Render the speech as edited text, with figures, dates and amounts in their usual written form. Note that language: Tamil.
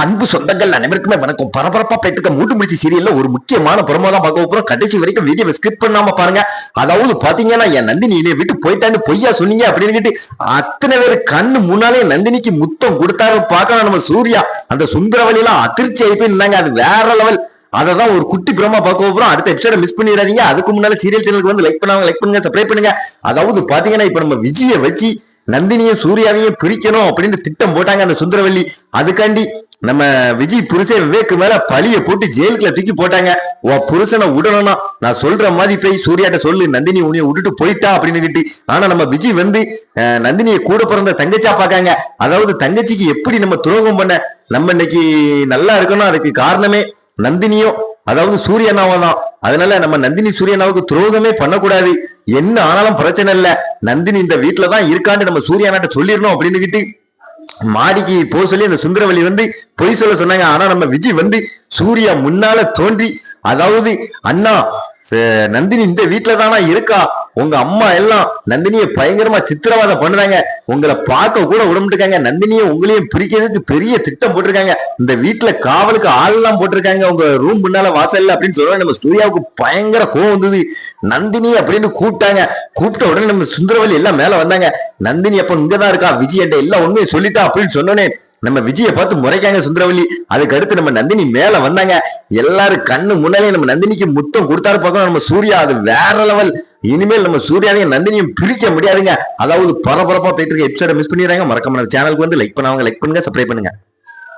அன்பு சொந்தங்கள் அனைவருக்குமே வணக்கம். பரபரப்பா போயிட்டு இருக்க மூட்டு முடிச்சு சீரியல்ல ஒரு முக்கியமான பிரமோ தான் பார்க்க போறோம். கடைசி வரைக்கும் வீடியோவை ஸ்கிப் பண்ணாம பாருங்க. அதாவது பாத்தீங்கன்னா என் நந்தினி என்னை விட்டு போயிட்டான்னு பொய்யா சொன்னீங்க அப்படின்னு அத்தனை பேர் கண்ணு முன்னாலே நந்தினிக்கு முத்தம் கொடுத்தாரு பார்க்கலாம். நம்ம சூர்யா அந்த சுந்தரவழி எல்லாம் அதிர்ச்சி ஆயிப்போய் இருந்தாங்க. அது வேற லெவல். அதான் ஒரு குட்டி பிரமா பார்க்க போறோம். அடுத்த எபிசோட மிஸ் பண்ணிடாதீங்க. அதுக்கு முன்னால சீரியல் சேனலுக்கு வந்து லைக் பண்ணுங்க, சப்ஸ்கிரைப் பண்ணுங்க. அதாவது பாத்தீங்கன்னா இப்ப நம்ம விஜயை வச்சு நந்தினியும் சூர்யாவையும் பிரிக்கணும் அப்படின்னு திட்டம் போட்டாங்க அந்த சுந்தரவல்லி. அதுக்காண்டி நம்ம விஜய் புருஷன் விவேக்கு மேல பழிய போட்டு ஜெயிலுக்குள்ள தூக்கி போட்டாங்க. புருஷனை விடணும்னா நான் சொல்ற மாதிரி போய் சூர்யாட்ட சொல்லு, நந்தினி உன்னைய விட்டுட்டு போயிட்டா அப்படின்னு கிட்டி. ஆனா நம்ம விஜய் வந்து நந்தினியை கூட பிறந்த தங்கச்சியா பாக்காங்க. அதாவது தங்கச்சிக்கு எப்படி நம்ம துரோகம் பண்ண நம்ம இன்னைக்கு நல்லா இருக்கணும். அதுக்கு காரணமே நந்தினியும் அதாவது சூரியனாவா தான். அதனால நம்ம நந்தினி சூரியனாவுக்கு துரோகமே பண்ணக்கூடாது. என்ன ஆனாலும் பிரச்சனை இல்ல, நந்தினி இந்த வீட்டுலதான் இருக்கான்னு நம்ம சூர்யானாட்ட சொல்லிடணும் அப்படின்னு மாடிக்கு போக சொல்லி அந்த சுந்தரவல்லி வந்து பொய் சொல்ல சொன்னாங்க. ஆனா நம்ம விஜய் வந்து சூர்யா முன்னால தோன்றி அதாவது அண்ணா நந்தினி இந்த வீட்டுல தானா இருக்கா, உங்க அம்மா எல்லாம் நந்தினியை பயங்கரமா சித்திரவாதம் பண்ணுறாங்க, உங்களை பார்க்க கூட விடமாட்டாங்க, நந்தினியை உங்களையும் பிரிக்கிறதுக்கு பெரிய திட்டம் போட்டிருக்காங்க, இந்த வீட்டுல காவலுக்கு ஆள் எல்லாம் போட்டிருக்காங்க உங்க ரூம் முன்னால வாசல்ல அப்படின்னு சொல்லுவாங்க. நம்ம சூர்யாவுக்கு பயங்கர கோவம் வந்தது. நந்தினி அப்படின்னு கூப்பிட்டாங்க. கூப்பிட்ட உடனே நம்ம சுந்தரவல்லி எல்லாம் மேல வந்தாங்க. நந்தினி அப்ப இங்கதான் இருக்கா, விஜய் எல்லாம் உண்மையை சொல்லிட்டா அப்படின்னு சொன்னோன்னே நம்ம விஜயை பார்த்து முறைக்காங்க சுந்தரவல்லி. அதுக்கு அடுத்து நம்ம நந்தினி மேல வந்தாங்க. எல்லாரும் கண்ணு முன்னாலே நம்ம நந்தினிக்கு முத்தம் கொடுத்தாரு பார்க்கணும் நம்ம சூர்யா. அது வேற லெவல். இனிமேல் நம்ம சூர்யாவையும் நந்தினியும் பிரிக்க முடியாதுங்க. அதாவது பரபரப்பா போயிட்டு இருக்க எபிசோட மிஸ் பண்ணிடுறாங்க. மறக்காம சேனலுக்கு வந்து லைக் பண்ணுங்க, சப்ஸ்கிரைப் பண்ணுங்க.